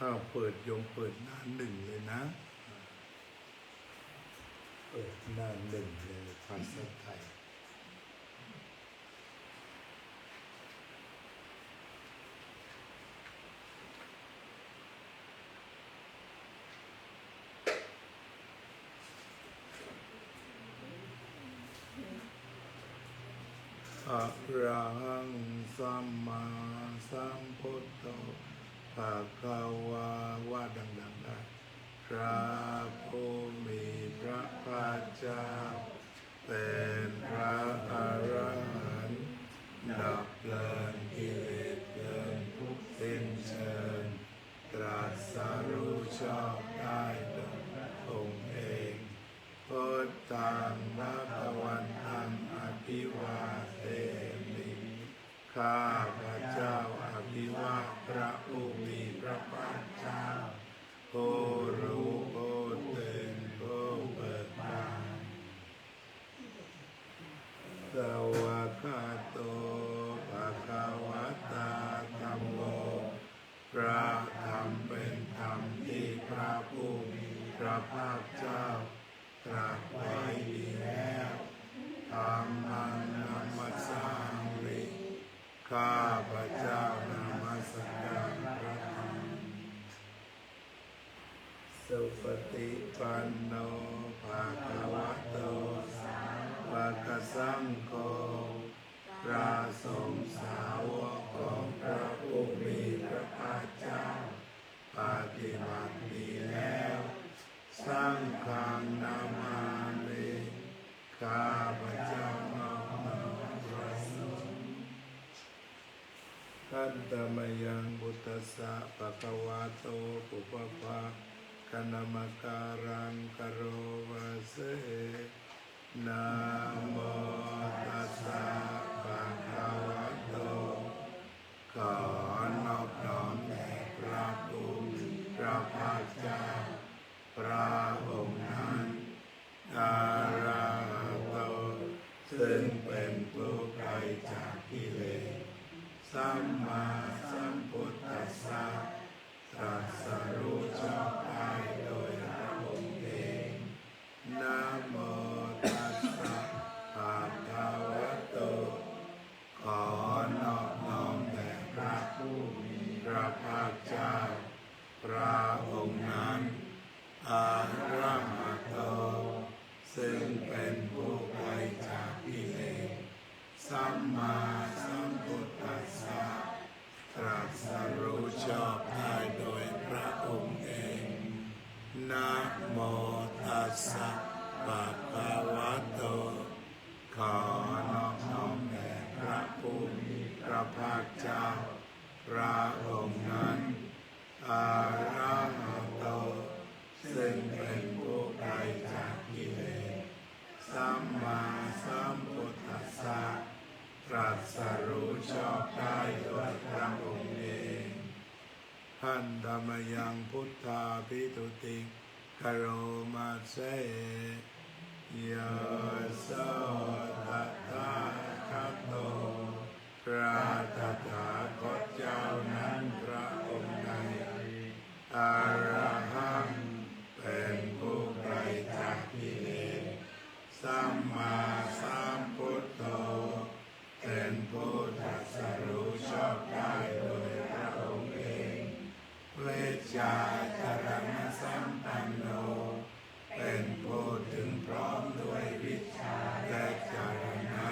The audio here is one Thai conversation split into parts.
เปิดเปิดหน้าหนึ่งเลยนะเปิดหน้าหนึ่งเลยภาษาไทยอะระหังสัมมาสัมพุทโธภะคะวาว่าดังๆได้พระผู้มีพระภาคเจ้าเป็นพระอรหันต์ดับเพลิงกิเลสเพลิงทุกข์สิ้นเชิงตรัสรู้ชอบได้โดยพระองค์เองพุทธังภะคะวันตังอภิวาเทมิข้าพระเจ้าอภิวาทพระผู้มีพระภาคเจ้าผู้รู้ผู้ตื่นผู้เบิกบานสวากขาโตภะคะวะตาธัมโมพระธรรมเป็นธรรมที่พระผู้มีพระภาคเจ้าตรัสไว้ดีแล้วธัมมังนัมมัสสามิข้าพระเจ้านมัสการพระธรรมสุปฏิปันโนภะคะวะโตสาวกสังโฆพระสงฆ์สาวกของพระผู้มีพระภาคเจ้าปฏิบัติดีแล้วสังฆังนามามิข้าพระเจ้านอบน้อมพระสงฆ์ขันธมยังพุทธัสสะภะคะวะโตปุพพะคณมการังกโรวะเสนะโมตัสสะภะคะวะโตขอนอบน้อมแด่พระผู้มีพระภาคเจ้าพระองค์นั้นอะระหะโตซึ่งเป็นผู้ไกลจากกิเลสสัมมาสัมพุทธัสสะตรัสรู้ชอบได้โดยพระองค์เองนะโมตัสสะภะคะวะโตขอนอบน้อมแด่พระผู้มีพระภาคเจ้าพระองค์นั้นอะระหะโตซึ่งเป็นผู้ไกลจากกิเลสสัมมาสัมพุทธัสสะตรัสรู้ชอบได้โดยพระองค์เองนะโมตัสสะภะคะวะโตขอนอบน้อมแด่พระผู้มีพระภาคเจ้าพระองค์นั้นอะระหะโตซึ่งเป็นผู้ไกลจากกิเลสสัมมาสัมพุทธัสสะตรัสรู้ชอบได้โดยพระองค์เองขันธมยังพุทธาภิตุติกโรมาเสยะโสตถาคตโตพระตถาคตเจ้านั้นพระองค์ใดอรหังเป็นผู้ไกลจากกิเลสสัมมาสัมพุทโธเป็นผู้ตรัสรู้ชอบได้โดยพระองค์เองเวชชาจารณสัมปันโนเป็นผู้ถึงพร้อมด้วยวิชชาและจารณะ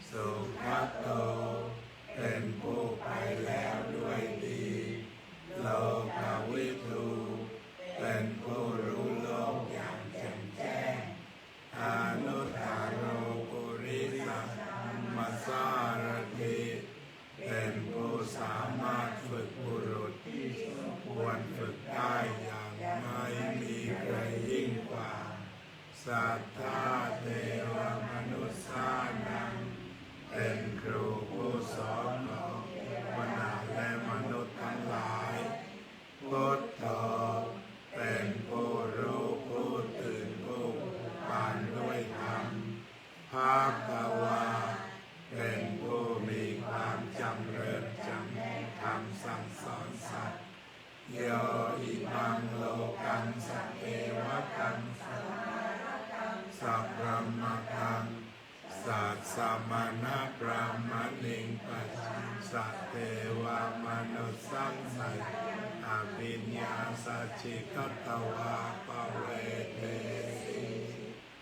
สุภัตโตเป็นผู้ไปแล้วด้วยดีโลกวิทูเป็นผู้รู้โลกอย่างแจ่มแจ้งอนุตตโรปุริสมัสสารถิเป็นผู้สามารถฝึกบุรุษที่ควรฝึกได้อย่างไม่มีใครยิ่งกว่าสัทธาเทวมนุษย์สานังเป็นครูผู้สอนของเทวดาและ สัตเทวมนุษย์สังสัยอภิญญาสัจจิกัตตวาปเวเทสิ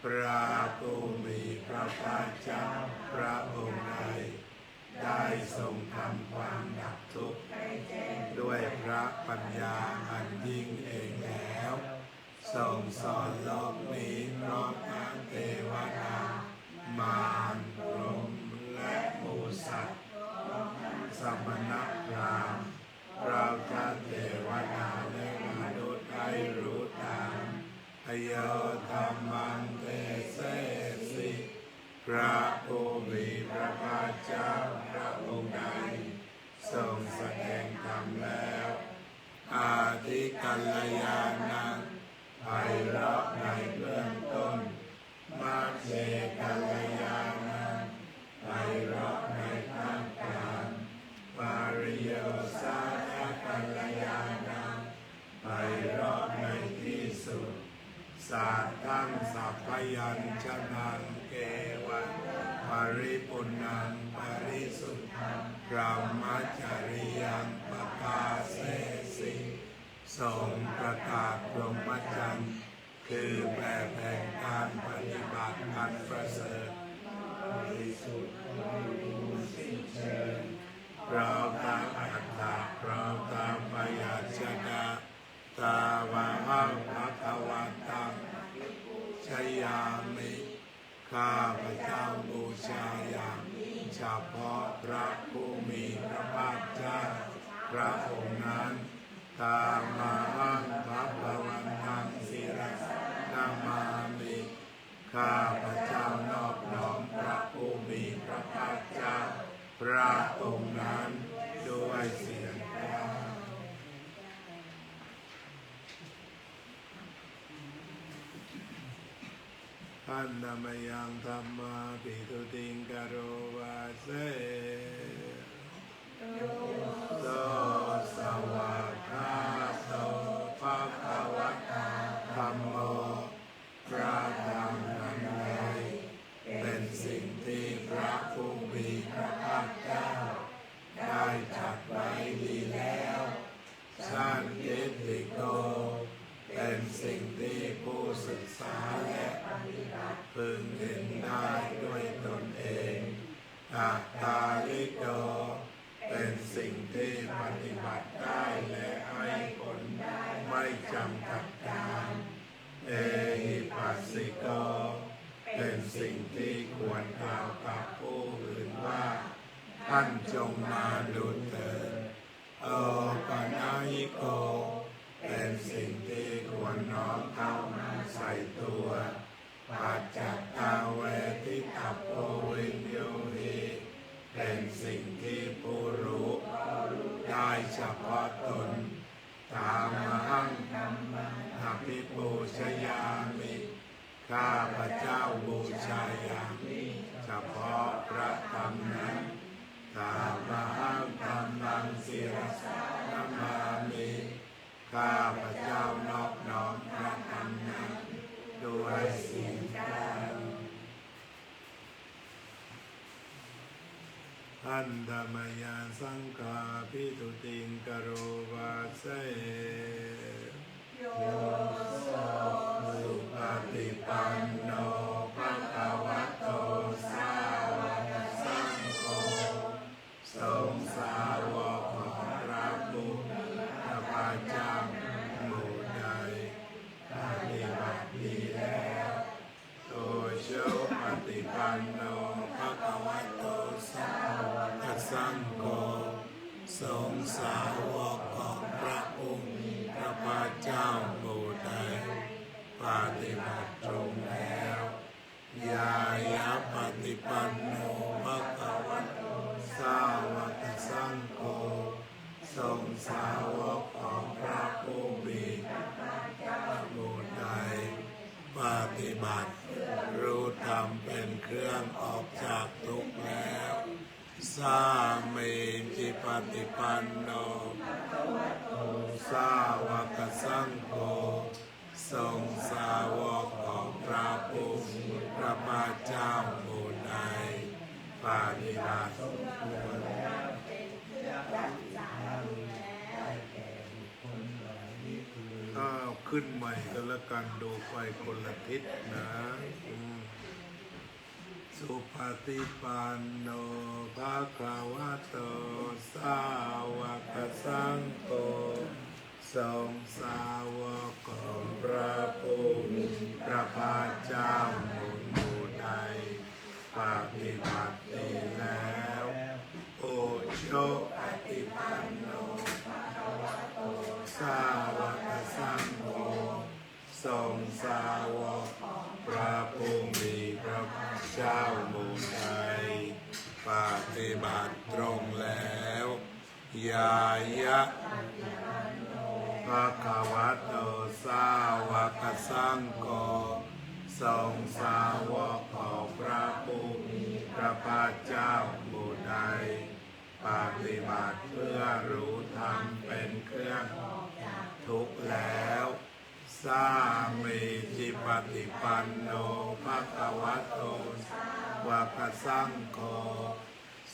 พระผู้มีพระภาคเจ้าพระองค์ใดได้ทรงทำความดับทุกข์ด้วยพระปัญญาอันยิ่งเองแล้วทรงสอนโลกนี้พร้อมทั้งเทวดามารพรหมและหมู่สัตว์สมณพราหมณ์เราท่านเทวดาและมนุษย์ให้รู้ตามอโยธรรมังเทเสสิพระผู้มีพระภาคเจ้าพระองค์ใดทรงแสดงธรรมแล้วอาทิกัลยาณังไพเราะในเบื้องต้นมัชฌิกัลยาณังไพเราะในท่ามกลางปาริโยสาธกัลยาณังไพเราะในที่สุดสัทธังสัพพยัญชนะเกวังปริปุณังปริสุทธังพรหมจริยังปกาเสสิทรงประกาศพรหมจรรย์คือแบบแห่งการปฏิบัติอันประเสริฐบริสุทธิ์ไม่มีสิ้นเชิงเราตามอัตตาเราตามปยัญชนะตาวะหังภควตังชยามิข้าพเจ้าบูชาอย่างเฉพาะพระผู้มีพระภาคเจ้าพระองค์นั้นตามมาหังภวันตังศิรสนามามิข้าพเจ้านอบน้อมพระผู้มีพระภาคเจ้าพระองค์นั้นด้วยเสียงกล่าวอันนามยังธรรมาปิตุติงกโรวาเสโตสวากขาโตภะคะวะตาธัมโมพระธรรมนั้นใดเป็นสิ่งที่พระผู้มีพระภาคเจ้าได้จัดไว้ดีแล้วสันทิฏฐิโกเป็นสิ่งที่ผู้ศึกษาและปฏิบัติพึงเห็นได้ด้วยตนเองอัตตาลิโกเป็นสิ่งที่ปฏิบัติได้และให้ผลไม่จำกัดการเอหิปัสสิโกเป็นสิ่งที่ควรกล่าวกับผู้อื่นว่าท่านจงมาดูเถิดโอปนายิโกเป็นสิ่งที่ควรน้อมเข้ามาใส่ตัวปัจจัตตาเวทิตัพโพวินโยหิเป็นสิ่งที่ผู้รู้ได้เฉพาะตนตามหังอภิปูชยามิข้าพเจ้าบูชาอย่างเฉพาะพระธรรมนั้นตามหังธรรมังศิรสนามามิข้าพเจ้านอบน้อมพระธรรมนั้นด้วยเสียงกล่าวอันธรรมยาสังฆาภิตุติงกโรวาเสโยโสสุปฏิปันโนภะคะวะโตสาวกสังโฆสงฆ์สาวกของพระผู้มีพระภาคเจ้าหมู่ใดปฏิบัติดีแล้วโตโชปฏิปันโนภะคะวะโตสาวกสังโฆสงฆ์สาวกของพระผู้มีพระภาคเจ้าหมู่ใดปฏิบัติตรงแล้วยายะปฏิปันโนภะคะวะโตสาวกสังโฆสงฆ์สาวกของพระผู้มีพระภาคเจ้าหมู่ใดปฏิบัติรู้ธรรมเป็นเครื่องออกจากทุกข์แล้วสามีจิปฏิปันโนภะคะวะโตสาวกสังโฆสงฆ์สาวกของพระผู้มีพระภาคเจ้าหมู่ใดปฏิบัติ ขึ้นใหม่ก็แล้วกันดูไปคนละทิศนะสุปฏิปันโนภะคะวะโตสาวกสังโฆทรงสาวกของพระผู้มีพระภาคเจ้าหมู่ใดปฏิบัติดีแล้วโอโชปฏิปันโนสาวกสังโฆทรงสาวกพระผู้มีพระภาคเจ้าหมู่ใดปฏิบัติตรงแล้วยายะภะคะวะโตสาวกสังโฆทรงสาวกของพระผู้มีพระภาคเจ้าหมู่ใดปฏิบัติเพื่อรู้ธรรมเป็นเครื่องทุกข์แล้วสามีจิปฏิปันโนภะคะวะโตสาวกสังโฆ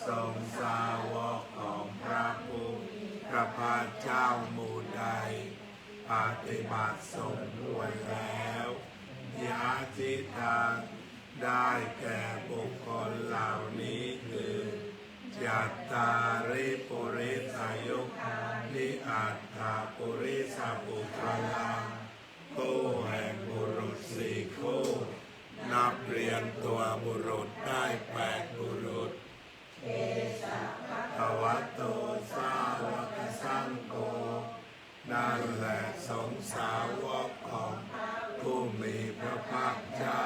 ทรงสาวกของพระผู้มีพระภาคเจ้าหมู่ใดปฏิบัติสมควรแล้วยาจิตังได้แก่บุคคลเหล่านี้คือจัตตาริปุริสายุนิอัตถาปุริสบุคลาคู่แห่งบุรุษสี่คู่นับเรียงตัวบุรุษได้8บุรุษภะวะโตสาวกสังโฆนั่นแหละสงฆ์สาวกของผู้มีพระภาคเจ้า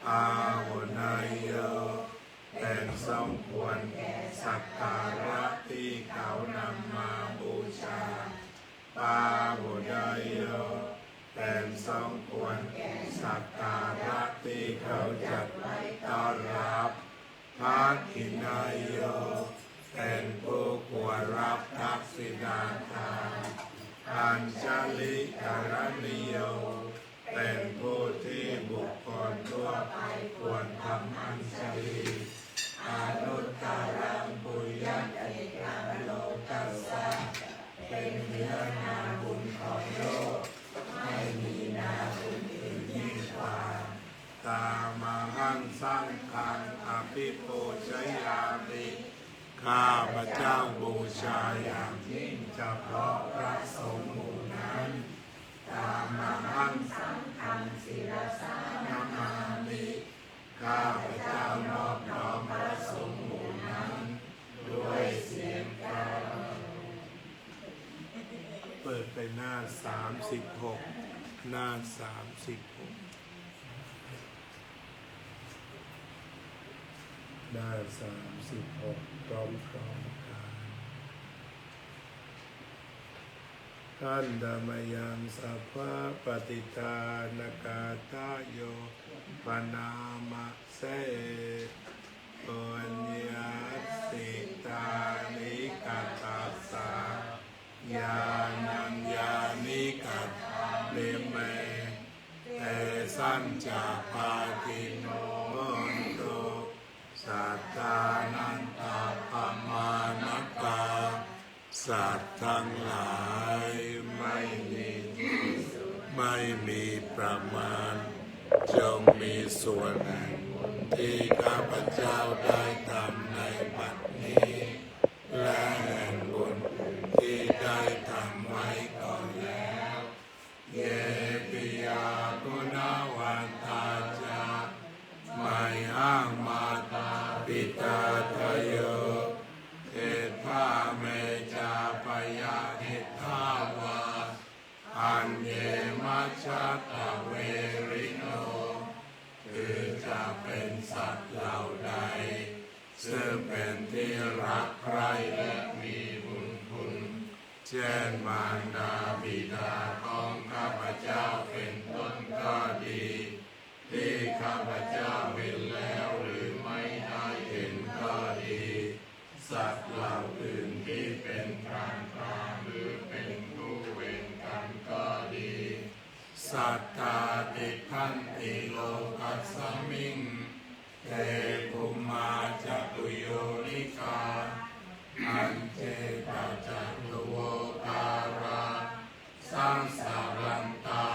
อาหุนายโยแต่งสมควรสักการะที่เขานำมาบูชาปาหุนายโยแต่งสมควรสักการะที่เขาจัดไว้ต้อนรับภาคินายโยเป็นผู้ควรรับทักษิณาทานอัญชลิกรณิโยเป็นผู้ที่บุคคลทั่วไปควรทำอัญชลีอนุตตรังปุญญกิกังโลกัสสะเป็นเนื้อนาบุญของโลกไม่มีนาบุญอื่นยิ่งกว่าตามหังสังฆังอภิปูชยามิข้าพเจ้าบูชาอย่างยิ่งเฉพาะพระสงฆ์หมู่นั้นตามหังสังฆังศิรสานามามิข้าพเจ้านอบน้อมพระสงฆ์หมู่นั้นด้วยเสียงกลองเปิดไปหน้า36หน้า36หน้า36พร้อมกันท่านธรรมยังสัพพะปฏิทานกาตโยปนามะเสปุญญาสิตานิกัตตัสสะญาณัญญานิกัตเมเมเตสัญจาปาติโนโหนตุสัตตานันตาปมานัตตาสัตว์ทั้งหลายไม่มีประมาณจงมีส่วนแห่งบุญที่ข้าพเจ้าได้ทำในบัดนี้และแห่งบุญที่ได้ทำไว้ก่อนแล้วเยปิยากุณวันตาจาไม่อ้างมาตาปิตาทะโยเอภาเมจาปยาหิทาวาอันเยมัชฌะตะเวริโนคือจะเป็นสัตว์เหล่าใดซึ่งเป็นที่รักใคร่และมีบุญคุณเช่นมารดาบิดาของข้าพเจ้าเป็นต้นก็ดีที่ข้าพเจ้าเห็นแล้วหรือไม่ได้เห็นก็ดีสัตว์เหล่าอื่นที่เป็นกลางหรือเป็นผู้เวรกันก็ดีสัตตาติทันติโลกัสสมิงเทภูมาจัตุโยนิกาอันเจตจัตุโวการาสังสารันตา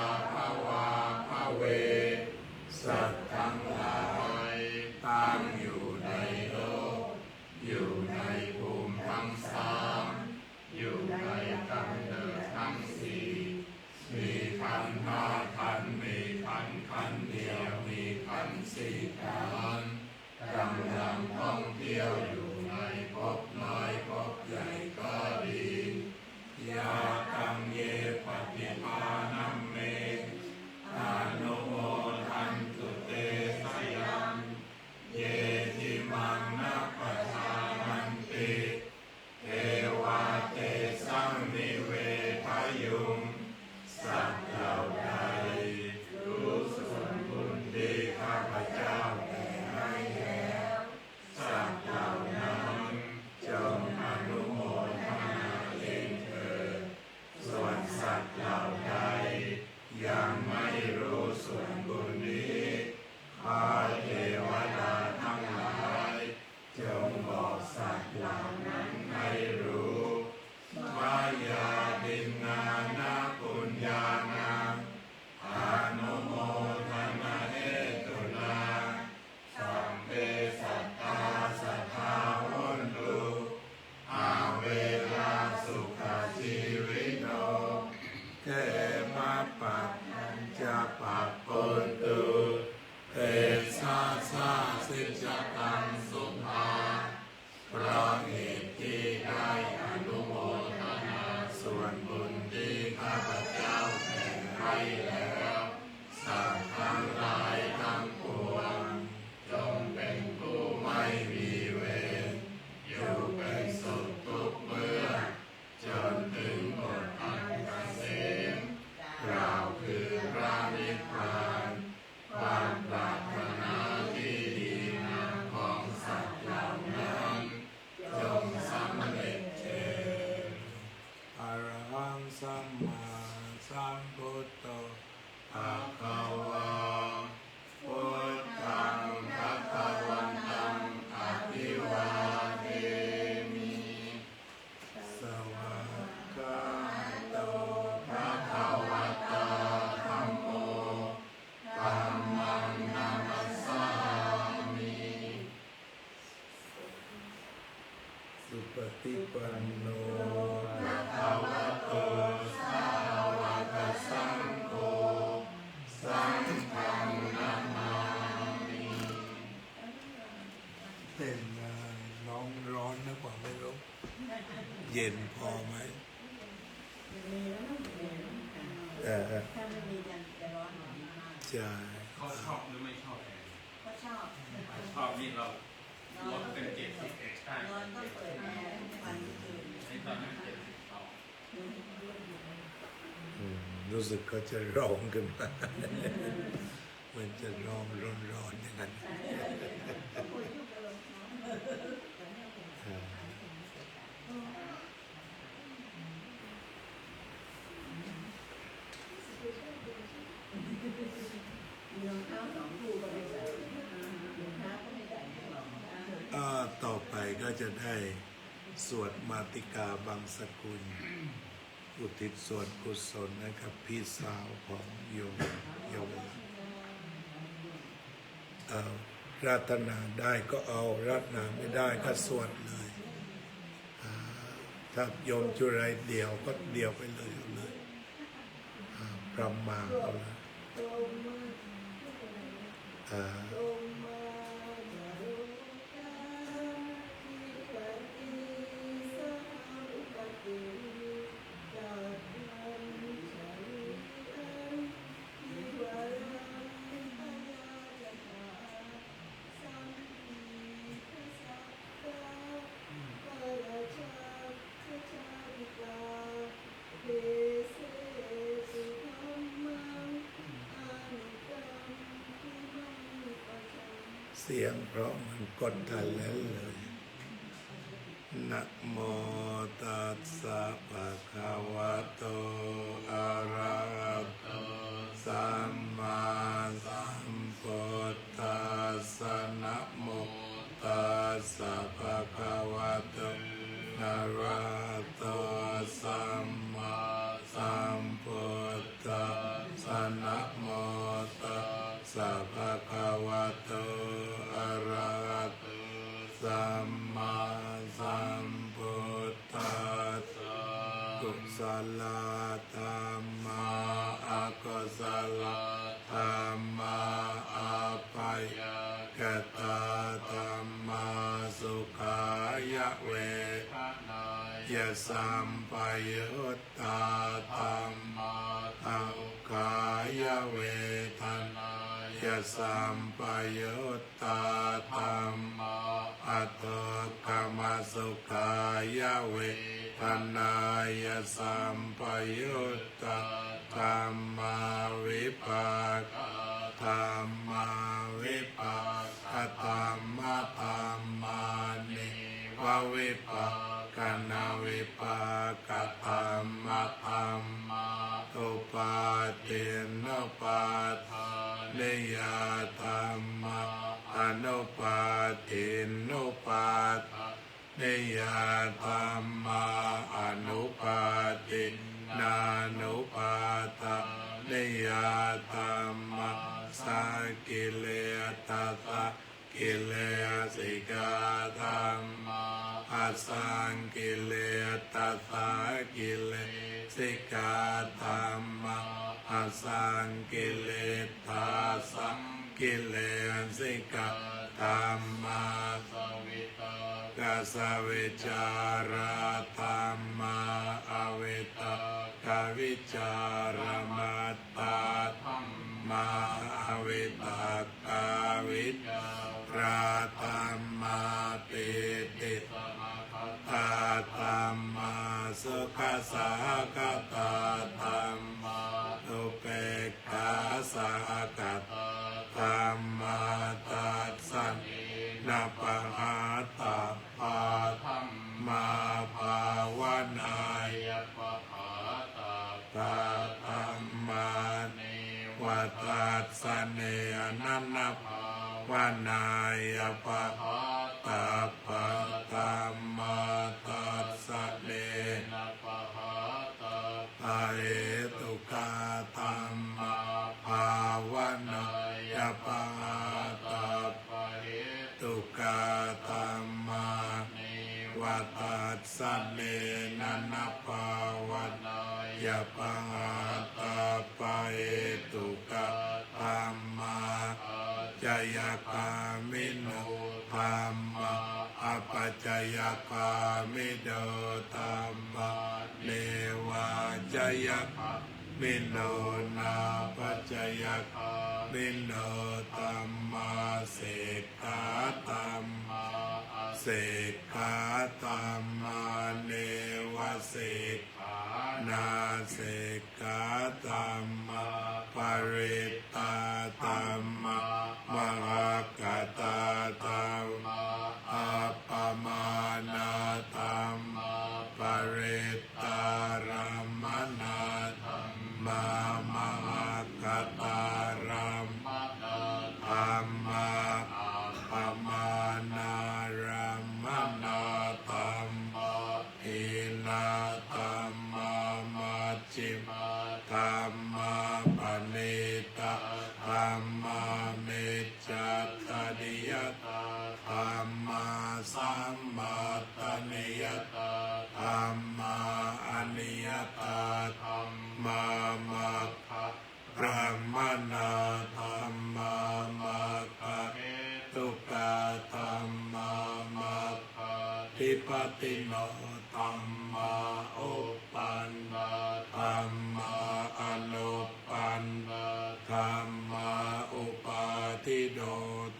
สัมมาสัมพุทโธภะคะวะพุทธังภะคะวันตังอะภิวาเทมิสวากขาโตภะคะวะโตธัมโมธัมมังนามัสสามิสุปฏิปันโนภะคะวะโตสาวกสังโฆสังฆังนามามิเป็นไงน้องร้อนนะกว่าไม่รู้เย็นพอไหมถ้าไม่มีจะร้อนหน่อยมาก ใช่ เขาชอบหรือไม่ชอบแอร์ ก็ชอบ ชอบนี่เราลดเป็น71ได้ นอนก็เปิดแอร์ทุกวันทุกคืน ในตอนนั้น72 รู้สึกเขาจะร้องขึ้นมา มันจะร้องร้อนๆอย่างนั้นรองเท้าสองคู่ก็ไม่ใส่รองเท้าก็ไม่ใส่ไม่บอกต่อไปก็จะได้สวดมาติกาบังสกุล อุทิศส่วนกุศลนะครับพี่สาวของโยมเยาวราชรัตนาได้ก็เอารัตนาไม่ได้ก็สวดเลยถ้าโยมจุไรเดียวก็เดียวไปเลยเอาเลยพระมาเอาเลยเสียงเพราะมันกดทันแล้วเลยนะโมตัสสะภะคะวะโตอะระหะโตสัมมาสัมพุทธัสสะนะโมตัสสะภะคะวะโตอะระหะโตสัมมาสัมพุทธัสสะนะโมตัสสะภะคะวะโตอะระหะโตสัมมาสัมพุทธัสสะกุศลธรรมาอกุศลธรรมาอัปยกตาธรรมาสุขายะเวทนายะสัมปยุตตาธรรมาทุกขายะเวทนายะสัมปยุตตาธรรมาอัตถกรรมสุขายะเวทนายะสัมปยุตตาธรรมาวิปากธรรมาวิปากธรรมธรรมานิววิปากนาวิปากธรรมธรรมาอุปาทินปาทานนิยธรรมอนุปาทินุปาทานนิยธรรมอนุปาทินานุปาทานนิยธรรมสากิเลตัสสะกิเลสิกาธรรมอาสังกิเลตัสสะกิเลสิกาธรรมอาสังกิเลตัสสะกิเลสิกาธรรมสวิตากสวิจาราธรรมอวิตากวิจารมัตตาธรรมาอวิตากวิจาราธรรมาปิติสมาคตาธรรมาสุขสากตาธรรมาอุเปกขาสากตาธรรมาตัสสันนาปหาตาภาธรรมาภาวนายปหาตา ตาธรรมานิวัตัสสะเนอนันนาภาวานายปะตาปะตัมมาตัสสะเนนะปะหาตาภาเหตุกาธัมมาภาวานายปะหาตาภาเหตุกาธัมมานิวัตัสสะเนนะนะภาวานายปะหาตาภาเหตุกาธัมมาจายกามิโนธัมมาอปัจจยกามิโนธัมมาเนวาจายกามิโนนาปัจจยกามิโนธัมมาเสกขาธัมมาเสกขาธัมมาเนวะเสกขานาเสกขาธัมมาปริตตาธัมมามหากตาธัมมาอัปปมานาธัมมาปริตตารัมมนาธัมมามหากตารัมมนาธัมมาอัปปมานารัมมนาธัมมาอินาธัมมามัจฉิมาธัมมาปณิตาธัมมาเมจจัตตานิยตาธัมมาสัมมาตานิยตาธัมมาอนิยตาธัมมามัคคะพระมนาธัมมามัคคะเหตุกาธัมมามัคคะทิปติโนธัมมาอุปปันนาธัมมาอนุปปันนาธัมมาอุปาทิโน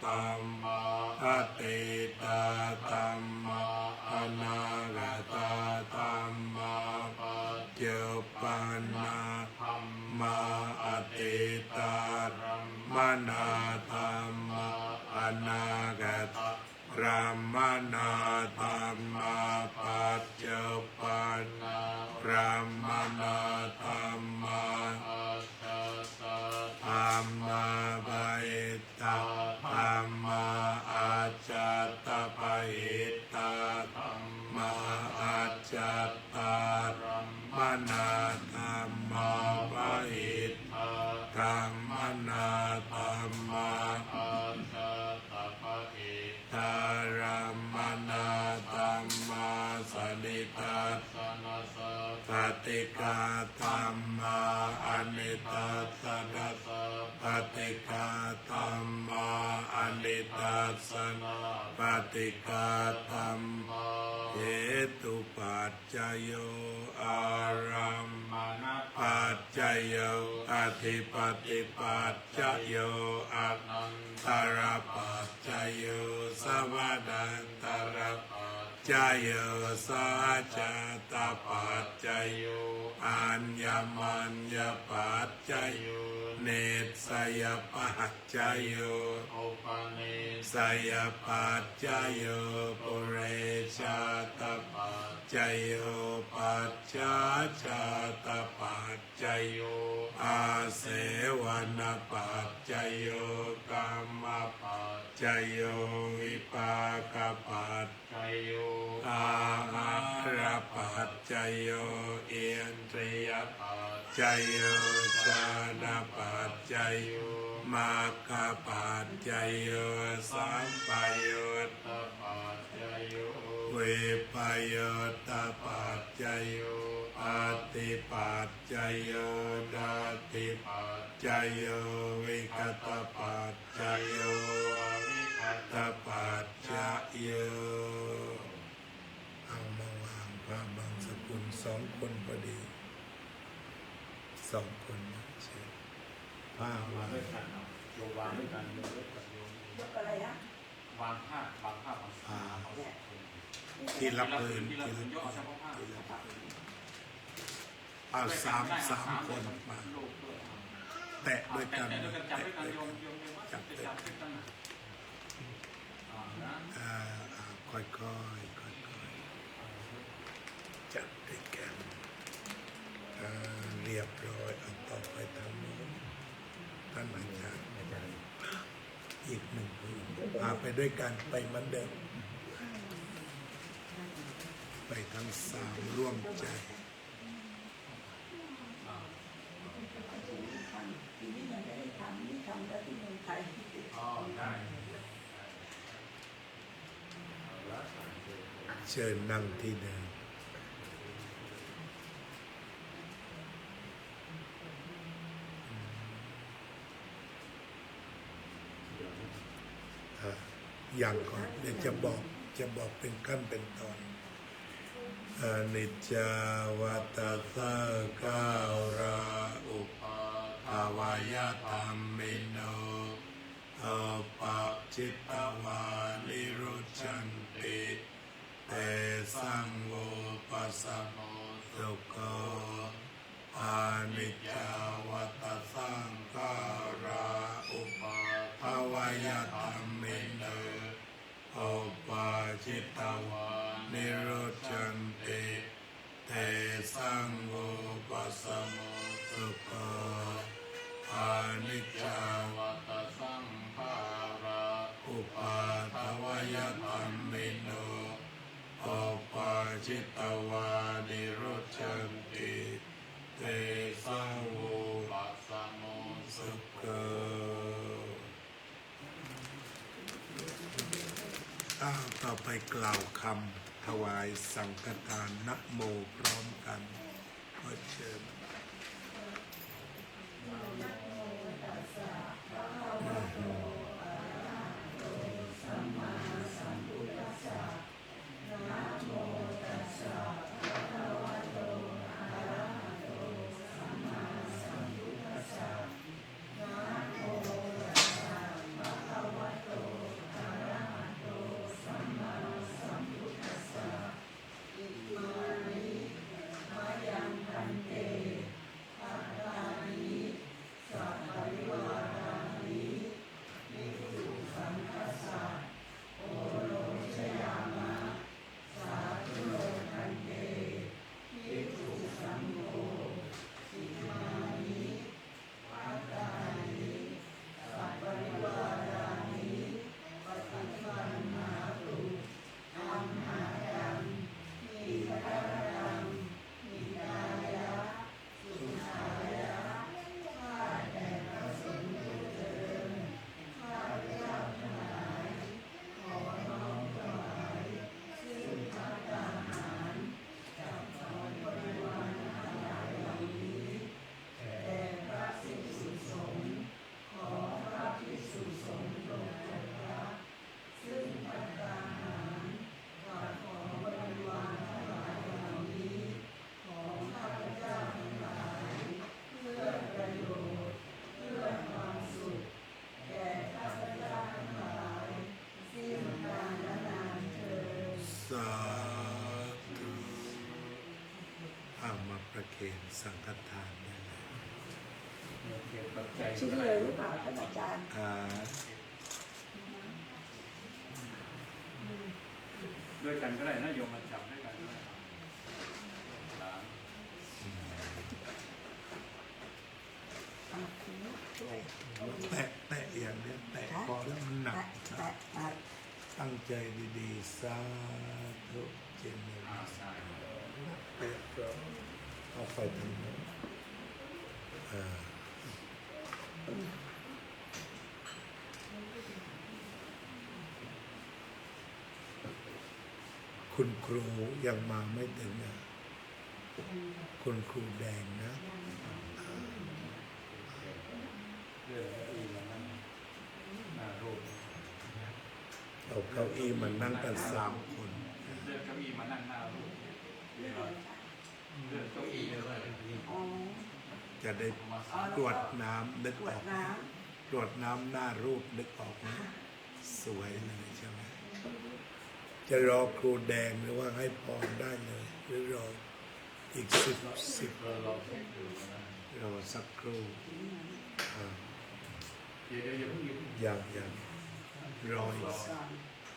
ธัมมาอติตาธัมมาอนาคตาธัมมาปัจจุบันนาธัมมาอติตารัมมนาธัมมาอนาคตารัมมนาธัมมาปัจจุบันนารัมมนาธัมมาอัสสะธัมมาปะหิตาธัมมาอัจจตปะหิตาธัมมาอัจจตารัมมนาธัมมาปะหิตาธัมมนาธัมมาอัจจตปะหิตารัมมนาธัมมาสนิทัสสนะสติกาธัมมาอนิทัสสนะปฏิกาธัมมาอนิทัสสนะปฏิกาธัมมาเหตุปัจจโยอารัมมณปัจจโยอธิปติปัจจโยอนันตรปัจจโยสัพพันตรปัจจโยสัจจตปัจจโยอัญญมัญญปัจจโยเนสยปัจจโยอุปเนสยปัจจโยปุเรชาตปัจจโยปัจจาชาตปัจจโยอาเสวนปัจจโยกัมมปัจจโยวิปากปัจจโยอาหารปัจจโยอินทรียปัจจโยชานะปัจจโยมรรคปัจจโยสัมปยุตตปัจจโยวิปยุตตปัจจโยอติปัจจโยนาติปัจจโยวิคตปัจจโยอวิคตปัจจโยเอามาวางพระบางสกุลสองคนพอดีสองคนนะเช่ผ้าวาง ด้วยกันเอาโยมวางด้วยกันโยมด้วยกันโยม ยกอะไรนะ วางผ้าวางผ้าเอา ที่รับปืน ที่ ที่ รับ รับ ปืนย่อ ปื เฉ น พาะผ้า ที่รับปืนเอาสามคนมาแตะด้วยกัน แต่ด้วยกันจับ แตะ ด้วยกัน ด้วย โย กั ม น โยมว่า จับ จะ ด้วย จับ กั ด้วย น กันนะนะ ค่อยๆจับด้วยกันเรี รียบร้อยเอาต่อไปทางโน้นท่านอาจารย์อีกหนึ่งผืนพาไปด้วยกันไปเหมือนเดิมไปทั้งสามร่วมใจ ทีนี้ยังไม่ได้ทำนี่ทำแล้วที่เมืองไทย อ๋อได้ เชิญนั่งที่เดิมอย่างก่อนเดี๋ยวจะบอกเป็นขั้นเป็นตอนอนิจจาวัตตะก้าวราอุปภาวายธรรมิโนปัจจิตวานิรุชันติเตสังโวปัสสะโมสุโกอานิจจาวัตสังขาราอุปภาวายธรรมิโนปัจจิตวานิรุชันติเตสังโวปัสสะโมสุโกอานิจจาวัตสังขาราอุปภาวายธรรมิโนปัจจิตวานิรุชันติเตสังโวปัสสะโมสุโกต่อไปกล่าวคำถวายสังฆทานนะโมพร้อมกันขอเชิญสาธุมาประเคนสังฆทานได้เลย ชิ้นเลยหรือเปล่าท่านอาจารย์ ด้วยกันก็ได้นะโยมมาจับด้วยกันก็ได้ แตะอย่างเนี้ยแตะพอแล้วมันหนักตั้งใจดีๆสาธุเจนเนอร์แตะก็เอาไปทางโน้นคุณครูยังมาไม่ถึงนะคุณครูแดงนะเอาเก้าอี้มานั่งกัน3 คน เลื่อนเก้าอี้มานั่งหน้ารูปเลื่อนเก้าอี้เลย จะได้กรวดน้ำนึกออกกรวดน้ำหน้ารูปนึกออกนะสวยเลยใช่ไหมจะรอครูแดงหรือว่าให้พรได้เลยหรือรออีก10รอสักครู่อย่างรออีก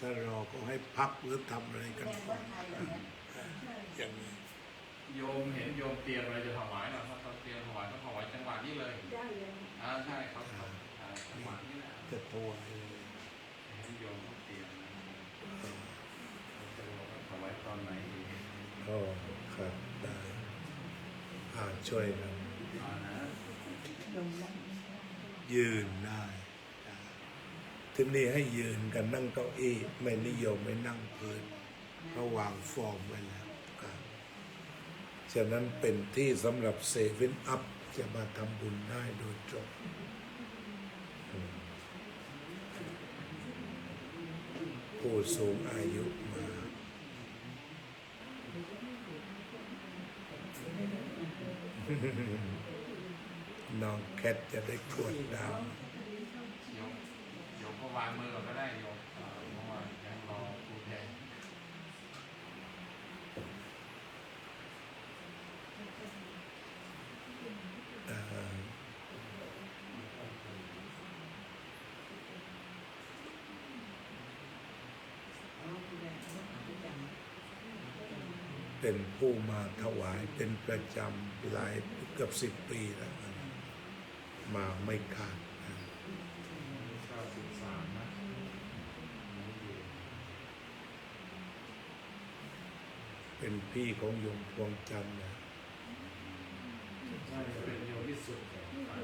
ถ้ารอก็ให้พักหรือทำอะไรกันก่อนอย่างนี้ โยมเห็นโยมเตรียมอะไรจะถวายหรอถ้าเขาเตรียมถวายต้องถวายจังหวะนี้เลย ได้เลย ใช่เขาจังหวะนี้แหละ จะถวายเลย เห็นโยมเขาเตรียมนะเขาจะบอกว่าถวายตอนไหนดี อ๋อครับได้ช่วยกัน นะ ลงนั่ง ยืนได้ที่นี่ให้ยืนกันนั่งเก้าอี้ไม่นิยมไม่นั่งพื้นก็วางฟอร์มไว้แล้วครับฉะนั้นเป็นที่สำหรับเซเว่นอัพจะมาทำบุญได้โดยตรงผู้สูงอายุมาน้องแคทจะได้กรวดน้ำ โยมก็วางมือก็ได้โยมเพราะว่ายังรอครูแทน เป็นผู้มาถวายเป็นประจำหลายเกือบ10 ปีแล้วมาไม่ขาดนะ 93นะ เป็นพี่ของโยมพวงจันทร์นะ ใช่เป็นโยมที่สุด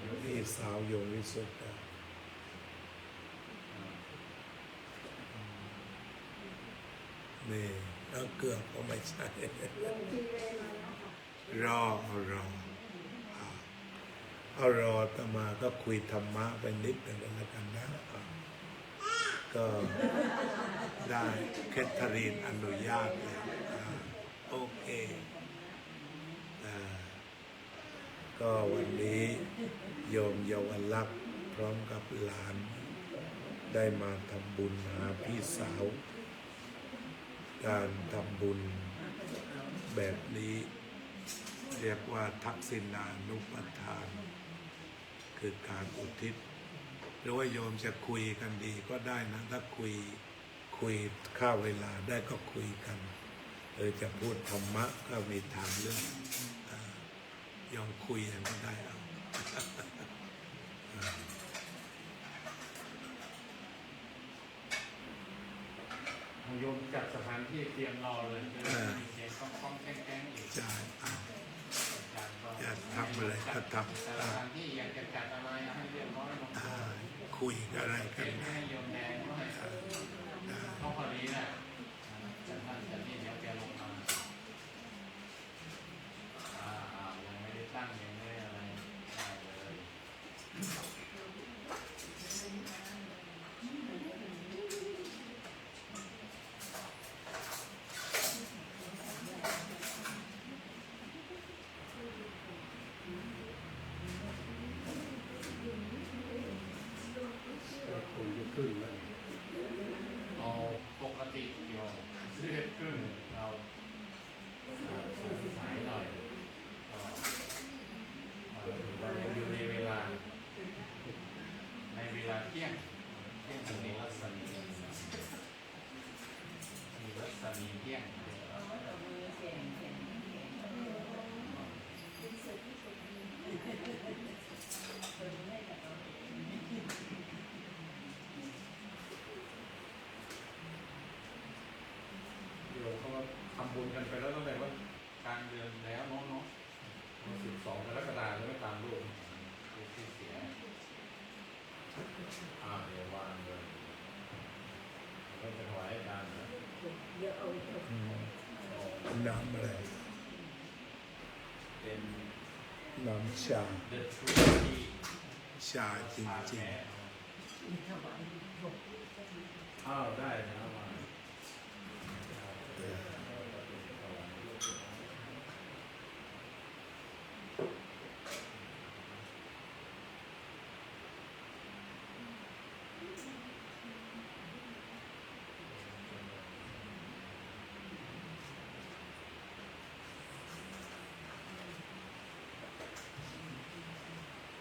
โยม พี่ ที่ สาวโยมวิสุทธ์นะนี่แล้วเกือบก็ไม่ใช่ ลงทีเวมาแล้วค่ะ รอเอารอตมาก็คุยธรรมะไปนิดหนึ่งแล้วกันนะก็ได้แคทเธอรีนอนุญาตแล้วโอเคก็วันนี้โยมเยาวลักษณ์พร้อมกับหลานได้มาทำบุญหาพี่สาว การทำบุญแบบนี้เรียกว่าทักษิณานุปทาน คือการอุทิศหรือว่าโยมจะคุยกันดีก็ได้นะ ถ้าคุยข้าวเวลาได้ก็คุยกันจะพูดธรรมะก็มีทางเรื่องยอมคุยกันก็ได้เอา โยมจัดสถานที่เตรียมรอเลยจะได้มีเสียงคล้องๆแก้งๆอีก ใช่เอา อยากทำอะไรก็ทำ สถานที่อยากจะจัดอะไรให้เรียบร้อยลงตัว คุยกันอะไรกั เก็ น บให้โยมแดงด้วยเพราะพอดีแหละจัดท่านจัดนี่เดี๋ยวแกลงมายังไม่ได้ตั้งยังไม่ได้อะไรได้เลย คงจะขึ้นแล้ว เอาปกติโยมเลือดขึ้นเราสายหน่อยก็เราอยู่ในเวลาเที่ยงถึงในรัศมีเที่ยงโยมเขาทำบุญกันไปแล้วตั้งแต่ว่ากลางเดือนแล้วเนาะ12 กรกฎาคมจะไม่ตามรูปที่เสียเดี๋ยววางเลยเราจะถวายอาจารย์นะ เดี๋ยวเอา น้ำอะไร เป็น น้ำชา เดือดทุกที่ ชาจริง ถวายหก ได้นะมา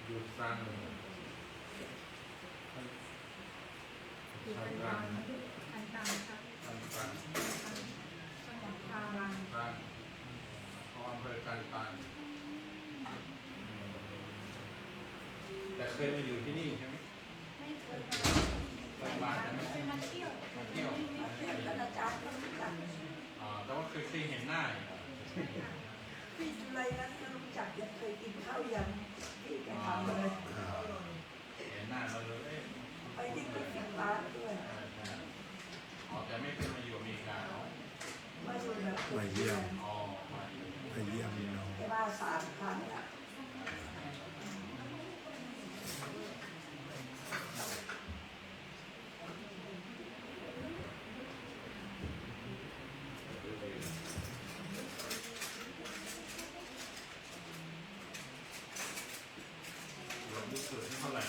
หยุดสร้างหนึ่ง คืออันตังอันตังครับ ทำสร้าง ทาง สร้างของอำเภอ การตายแต่เคยมาอยู่ที่นี่ใช่ไหม ไม่เคย เคยมาใช่ไหม เคยมาเที่ยว มาเที่ยว เพื่อนกับอาจารย์ก็รู้จัก แต่ว่าเคยเห็นหน้าอยู่ พี่อะไรนั้นก็รู้จักยังเคยกินข้าวยำที่แกทำเลย เห็นหน้าเราเลย ไปที่กินกับร้านด้วย แต่ไม่เคยมาอยู่อเมริกาเนาะ มาอยู่แบบ มาเยี่ยม อ๋อมาอยู่ ไปเยี่ยมน้อง แกมา3 ครั้งละ เรารู้สึกเท่าไหร่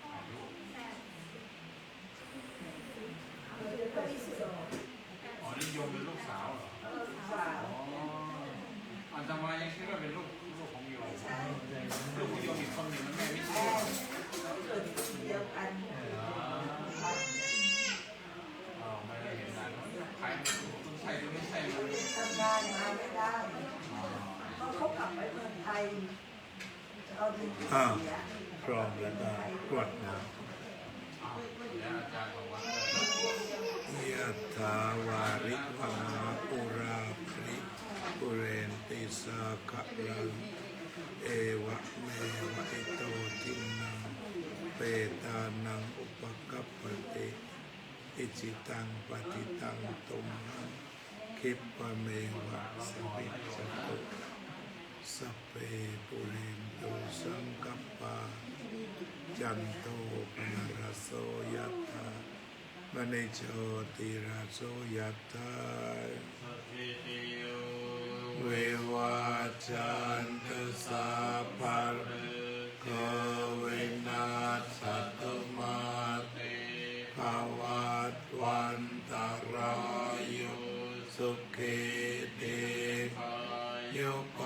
อายุ ก็มีสิทธิ์ อ๋อนี่โยมเป็นลูกสาวเหรอ สาว อ๋ออาตมายังคิดว่าเป็นลูกของโยม ไม่ใช่ ลูกของโยมอีกคนหนึ่งมันแม่ไม่ แม่ ใช่ เราเกิดปีเดียวกัน ไม่ได้เห็นนานใครคุณใช่หรือไม่ใช่มัน ทำงานมาไม่ได้เพราะเขากลับไปเมืองไทยเอาดินที่เสีย พร้อมแล้วก็กรวดน้ แล้วอาจารย์บอกว่า ำยะถาวาริวหาปุราปริปุเรนติสาขะลังเอวะเมวะอิโตทินังเปตานังอุปกัปปติอิจิตังปฏิตังตุมหังคิปะเมวะสมิจจตุสัพเพปุเรนตุสังกัปปาจันโทปนรสโสยถามณิโชติราโสยถา สัพพิติโย เววาจันตสัพพะโควินาศตุมาเตภวัตวันตรายโยสุขีติโยโก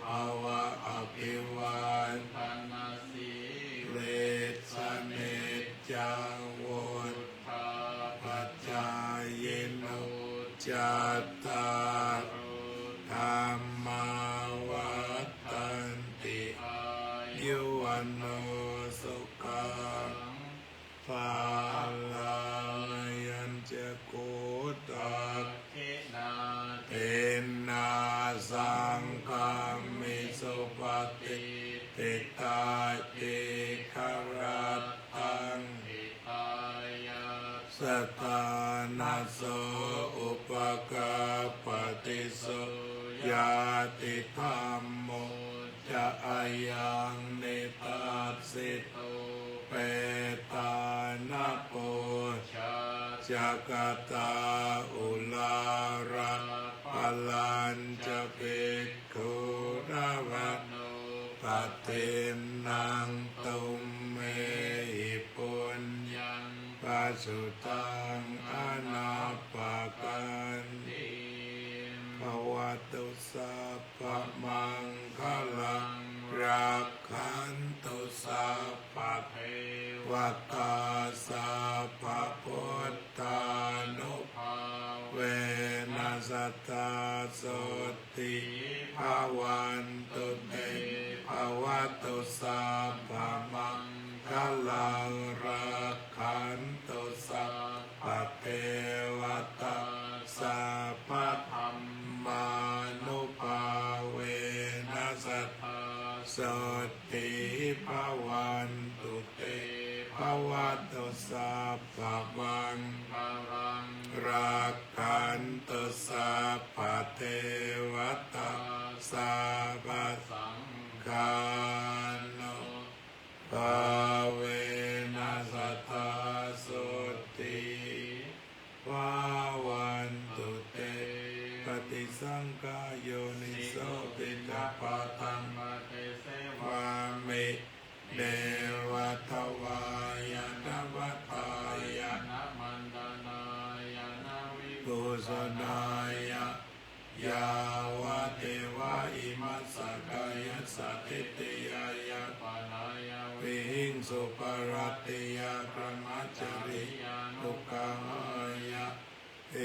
ภวะอภิวัน ปันนาสี เลสเนจังวุฒ ทา ปัจจายโนจัตตา ธรรมาวัฏันติ อา ยุวันโนสุขังภาลังยัญจะโกตา เกนา เทนาสังฆามิสุปฏิติตาจิคารัตตัง อิตายา สตานัสโสอุปกาปฏิโสยาติธรรมโมจะอายังเนตัสสิโตเปตานาโป ชา จักตาอุลาระปลัญจะภิกขุระวะ โน ปฏินังตุมเมหิปุญญ ยัง ปัสสุตังอนาปากัน ติ ภวตุสัพพมังคลังรักขันตุสัพพะ เท วัตตาสัพพะพุทธานุ ภา เวนัสตตาโสติภาวันตุเตภวตุสัพพมังคลังรักขันตุสัพพะเทวตาสัพพะ ธรรม มานุภาเวนัสตตาโสติภาวันตุเตภวตุสัพพมัง พลัง รักขันตุสัพพะเทวตาสัพพะ สัง กานุภาเวนัสตตาโสติภาวันตุเตปฏิสังกายโยนิโสติกปะตัง มาเตเสวะ วามิเดวทวายนวัตายะ นะมันดานายานาวิ กุศลายะยาวะเทวะอิมัสสกายะสัตติยายะ ปานายาวิ วิหิงสุปรัตติยาพระมัจจริ ยานุ ทุกขายะเอ